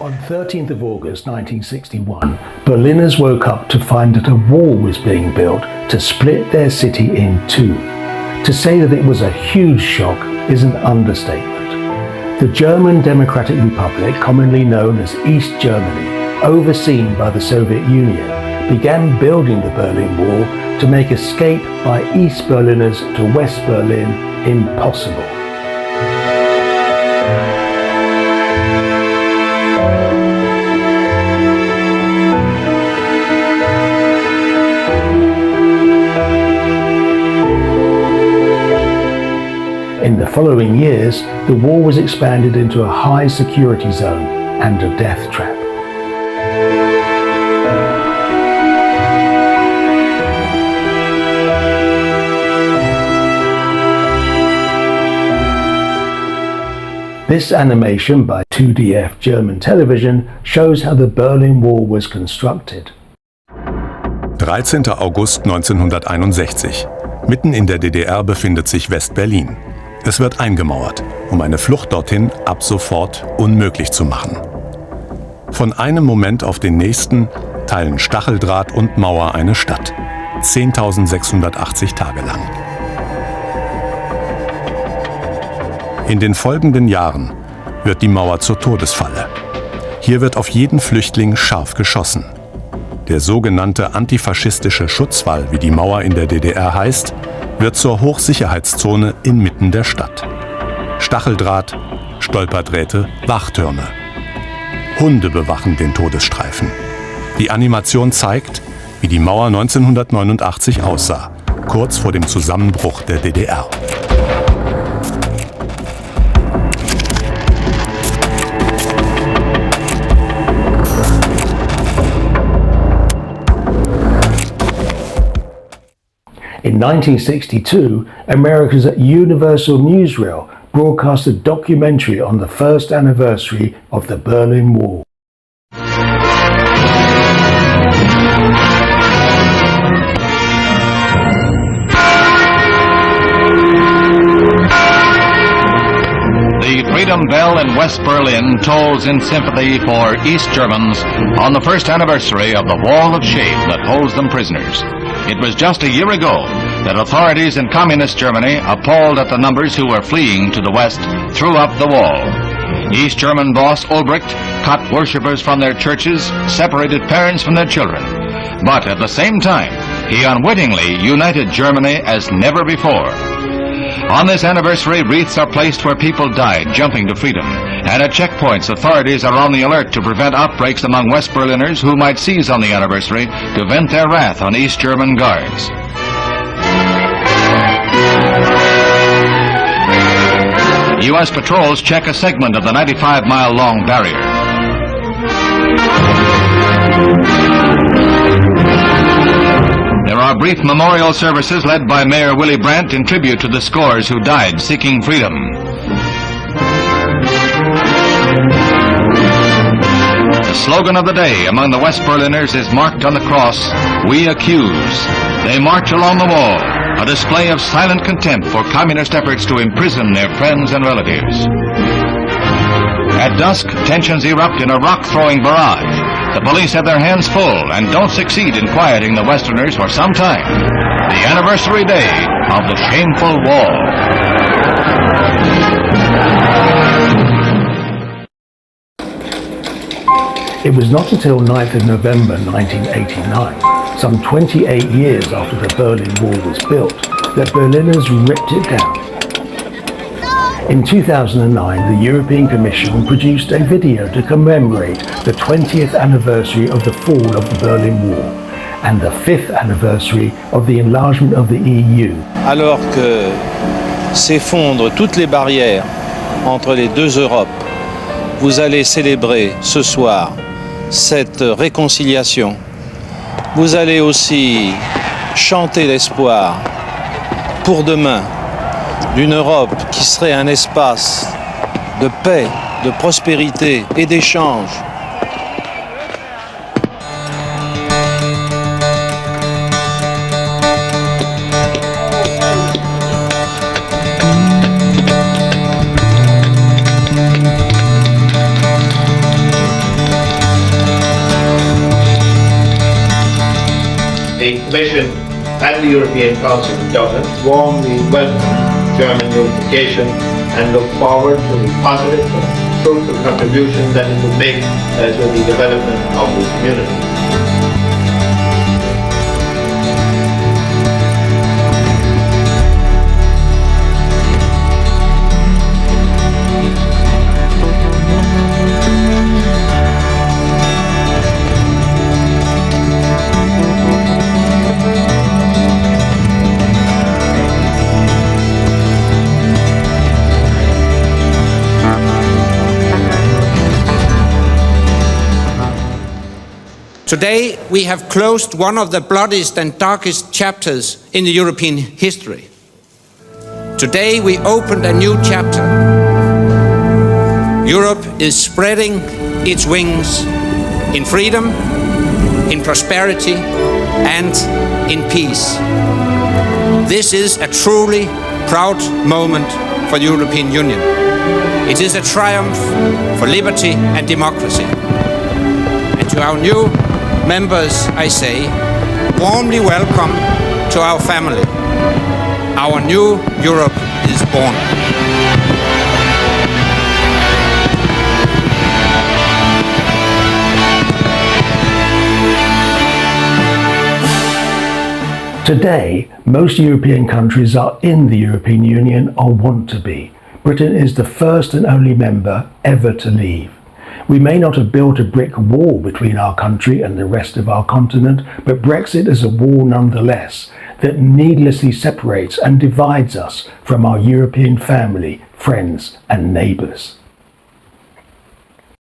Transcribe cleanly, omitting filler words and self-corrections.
On 13th of August 1961, Berliners woke up to find that a wall was being built to split their city in two. To say that it was a huge shock is an understatement. The German Democratic Republic, commonly known as East Germany, overseen by the Soviet Union, began building the Berlin Wall to make escape by East Berliners to West Berlin impossible. In the following years, the wall was expanded into a high security zone and a death trap. This animation by 2DF German television shows how the Berlin Wall was constructed. 13. August 1961. Mitten in der DDR befindet sich West-Berlin. Es wird eingemauert, um eine Flucht dorthin ab sofort unmöglich zu machen. Von einem Moment auf den nächsten teilen Stacheldraht und Mauer eine Stadt. 10.680 Tage lang. In den folgenden Jahren wird die Mauer zur Todesfalle. Hier wird auf jeden Flüchtling scharf geschossen. Der sogenannte antifaschistische Schutzwall, wie die Mauer in der DDR heißt, wird zur Hochsicherheitszone inmitten der Stadt. Stacheldraht, Stolperdrähte, Wachtürme. Hunde bewachen den Todesstreifen. Die Animation zeigt, wie die Mauer 1989 aussah, kurz vor dem Zusammenbruch der DDR. In 1962, America's Universal Newsreel broadcast a documentary on the first anniversary of the Berlin Wall. The Freedom Bell in West Berlin tolls in sympathy for East Germans on the first anniversary of the Wall of Shame that holds them prisoners. It was just a year ago that authorities in communist Germany, appalled at the numbers who were fleeing to the west, threw up the wall. East German boss Ulbricht cut worshippers from their churches, separated parents from their children. But at the same time, he unwittingly united Germany as never before. On this anniversary, wreaths are placed where people died jumping to freedom. And at checkpoints, authorities are on the alert to prevent outbreaks among West Berliners who might seize on the anniversary to vent their wrath on East German guards. U.S. patrols check a segment of the 95-mile-long barrier. There are brief memorial services led by Mayor Willy Brandt in tribute to the scores who died seeking freedom. The slogan of the day among the West Berliners is marked on the cross, "We accuse." They march along the wall, a display of silent contempt for communist efforts to imprison their friends and relatives. At dusk, tensions erupt in a rock-throwing barrage. The police have their hands full and don't succeed in quieting the Westerners for some time. The anniversary day of the shameful wall. It was not until 9th of November 1989, some 28 years after the Berlin Wall was built, that Berliners ripped it down. In 2009, the European Commission produced a video to commemorate the 20th anniversary of the fall of the Berlin Wall and the 5th anniversary of the enlargement of the EU. Alors que s'effondrent toutes les barrières entre les deux Europes, vous allez célébrer ce soir cette réconciliation. Vous allez aussi chanter l'espoir pour demain d'une Europe qui serait un espace de paix, de prospérité et d'échange. Commission and the European Council of Governors warmly welcome German unification and look forward to the positive and fruitful contribution that it will make to the development of the community. Today, we have closed one of the bloodiest and darkest chapters in the European history. Today, we opened a new chapter. Europe is spreading its wings in freedom, in prosperity, and in peace. This is a truly proud moment for the European Union. It is a triumph for liberty and democracy. And to our new members, I say, warmly welcome to our family. Our new Europe is born. Today, most European countries are in the European Union or want to be. Britain is the first and only member ever to leave. We may not have built a brick wall between our country and the rest of our continent, but Brexit is a wall nonetheless that needlessly separates and divides us from our European family, friends and neighbours.